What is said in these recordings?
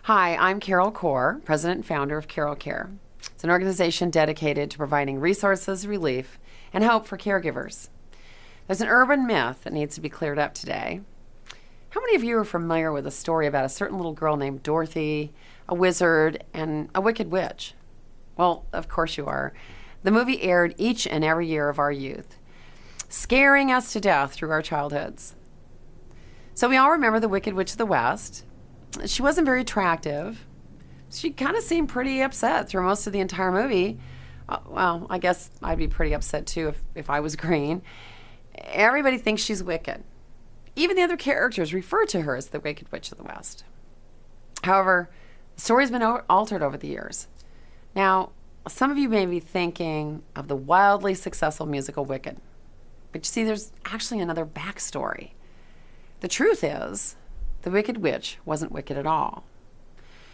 Hi, I'm Carol Core, President and Founder of CarolCARE. It's an organization dedicated to providing resources, relief, and hope for caregivers. There's an urban myth that needs to be cleared up today. How many of you are familiar with a story about a certain little girl named Dorothy, a wizard, and a wicked witch? Well, of course you are. The movie aired each and every year of our youth, scaring us to death through our childhoods. So we all remember the Wicked Witch of the West. She wasn't very attractive. She kind of seemed pretty upset through most of the entire movie. Well, I guess I'd be pretty upset too if I was green. Everybody thinks she's wicked. Even the other characters refer to her as the Wicked Witch of the West. However, the story's been altered over the years. Now, some of you may be thinking of the wildly successful musical Wicked. But you see, there's actually another backstory. The truth is, the Wicked Witch wasn't wicked at all.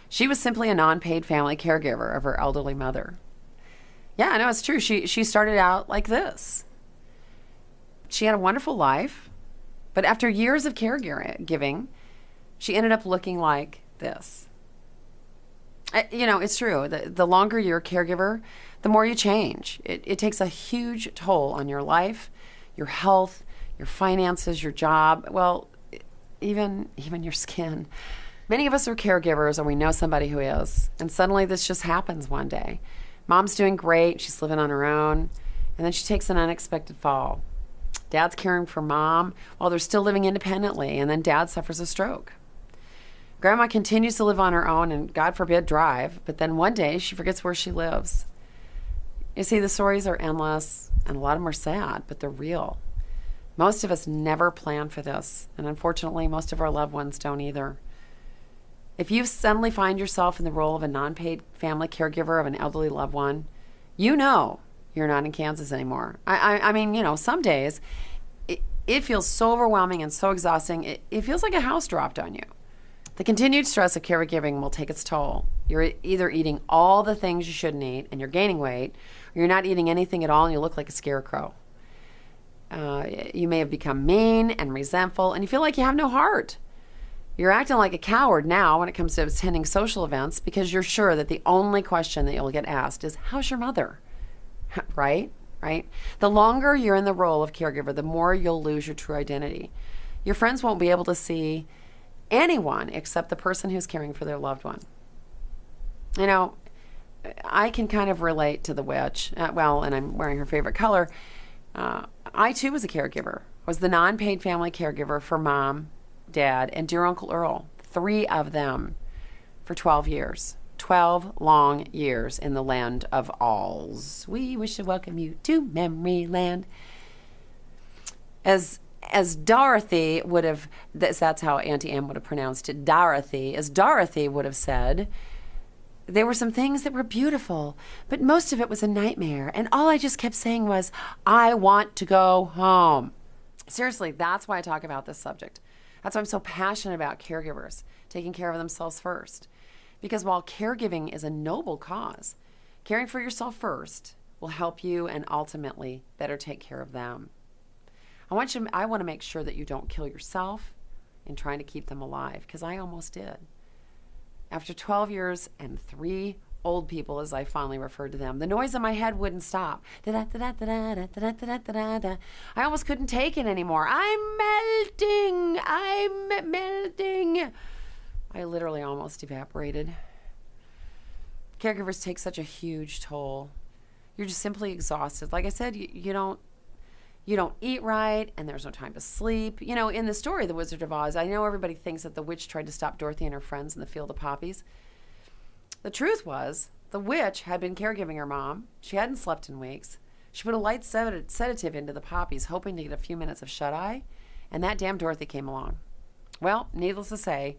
She was simply a non-paid family caregiver of her elderly mother. Yeah, I know it's true. She started out like this. She had a wonderful life, but after years of caregiving, she ended up looking like this. It's true. The longer you're a caregiver, the more you change. It takes a huge toll on your life, your health, your finances, your job, well, even your skin. Many of us are caregivers, or we know somebody who is, and suddenly this just happens one day. Mom's doing great, she's living on her own, and then she takes an unexpected fall. Dad's caring for mom while they're still living independently, and then dad suffers a stroke. Grandma continues to live on her own and, God forbid, drive, but then one day she forgets where she lives. You see, the stories are endless, and a lot of them are sad, but they're real. Most of us never plan for this, and unfortunately, most of our loved ones don't either. If you suddenly find yourself in the role of a non-paid family caregiver of an elderly loved one, you know you're not in Kansas anymore. I mean, some days it feels so overwhelming and so exhausting, it feels like a house dropped on you. The continued stress of caregiving will take its toll. You're either eating all the things you shouldn't eat and you're gaining weight, or you're not eating anything at all and you look like a scarecrow. You may have become mean and resentful, and you feel like you have no heart. You're acting like a coward now when it comes to attending social events because you're sure that the only question that you'll get asked is, how's your mother? Right? The longer you're in the role of caregiver, the more you'll lose your true identity. Your friends won't be able to see anyone except the person who's caring for their loved one. I can kind of relate to the witch. And I'm wearing her favorite color. I too was a caregiver. Was the non-paid family caregiver for mom, dad, and dear Uncle Earl. 3 of them for 12 years. 12 long years in the land of alls. We wish to welcome you to Memory Land. As Dorothy would have, that's how Auntie Em would have pronounced it, Dorothy. As Dorothy would have said, there were some things that were beautiful, but most of it was a nightmare. And all I just kept saying was, I want to go home. Seriously, that's why I talk about this subject. That's why I'm so passionate about caregivers, taking care of themselves first. Because while caregiving is a noble cause, caring for yourself first will help you and ultimately better take care of them. I want to make sure that you don't kill yourself in trying to keep them alive, because I almost did. After 12 years and 3 old people, as I fondly referred to them, the noise in my head wouldn't stop. I almost couldn't take it anymore. I'm melting. I literally almost evaporated. Caregivers take such a huge toll. You're just simply exhausted. Like I said, you don't eat right, and there's no time to sleep. In the story, The Wizard of Oz, I know everybody thinks that the witch tried to stop Dorothy and her friends in the field of poppies. The truth was, the witch had been caregiving her mom. She hadn't slept in weeks. She put a light sedative into the poppies, hoping to get a few minutes of shut-eye, and that damn Dorothy came along. Well, needless to say,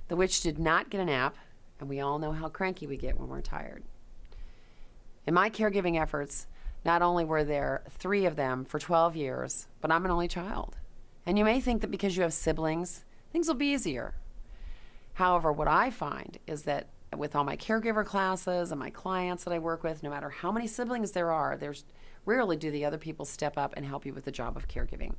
the witch did not get a nap, and we all know how cranky we get when we're tired. In my caregiving efforts, not only were there 3 of them for 12 years, but I'm an only child. And you may think that because you have siblings, things will be easier. However, what I find is that with all my caregiver classes and my clients that I work with, no matter how many siblings there are, there's rarely do the other people step up and help you with the job of caregiving.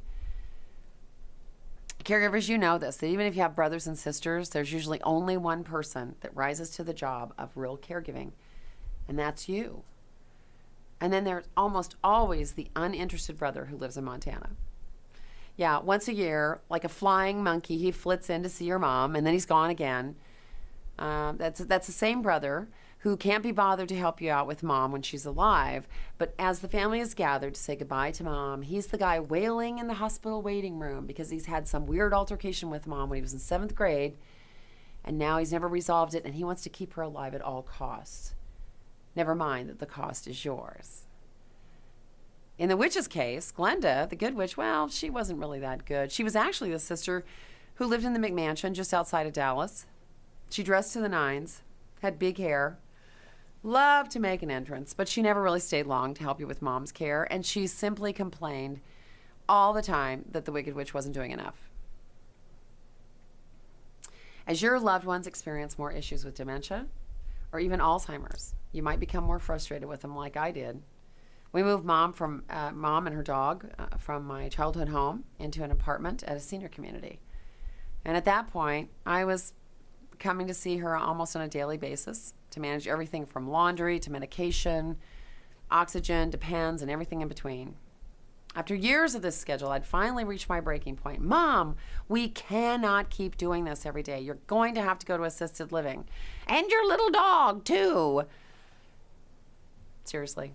Caregivers, you know this, that even if you have brothers and sisters, there's usually only one person that rises to the job of real caregiving, and that's you. And then there's almost always the uninterested brother who lives in Montana. Yeah, once a year, like a flying monkey, he flits in to see your mom, and then he's gone again. That's the same brother who can't be bothered to help you out with mom when she's alive, but as the family is gathered to say goodbye to mom, he's the guy wailing in the hospital waiting room because he's had some weird altercation with mom when he was in 7th grade, and now he's never resolved it, and he wants to keep her alive at all costs. Never mind that the cost is yours. In the witch's case, Glenda, the good witch, well, she wasn't really that good. She was actually the sister who lived in the McMansion just outside of Dallas. She dressed to the nines, had big hair, loved to make an entrance, but she never really stayed long to help you with mom's care, and she simply complained all the time that the Wicked Witch wasn't doing enough. As your loved ones experience more issues with dementia or even Alzheimer's, you might become more frustrated with them like I did. We moved mom and her dog from my childhood home into an apartment at a senior community. And at that point, I was coming to see her almost on a daily basis to manage everything from laundry to medication, oxygen to pens, and everything in between. After years of this schedule, I'd finally reached my breaking point. Mom, we cannot keep doing this every day. You're going to have to go to assisted living. And your little dog, too. Seriously,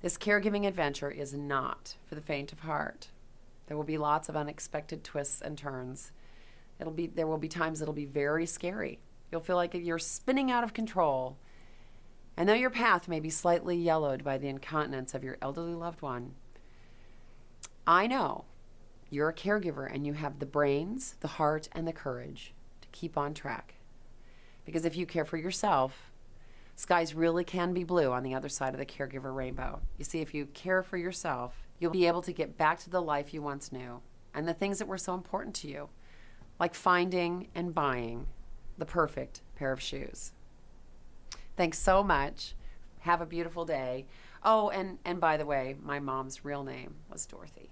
this caregiving adventure is not for the faint of heart. There will be lots of unexpected twists and turns. There will be times it'll be very scary. You'll feel like you're spinning out of control. And though your path may be slightly yellowed by the incontinence of your elderly loved one, I know you're a caregiver and you have the brains, the heart, and the courage to keep on track. Because if you care for yourself, skies really can be blue on the other side of the caregiver rainbow. You see, if you care for yourself, you'll be able to get back to the life you once knew and the things that were so important to you, like finding and buying the perfect pair of shoes. Thanks so much. Have a beautiful day. Oh, and by the way, my mom's real name was Dorothy.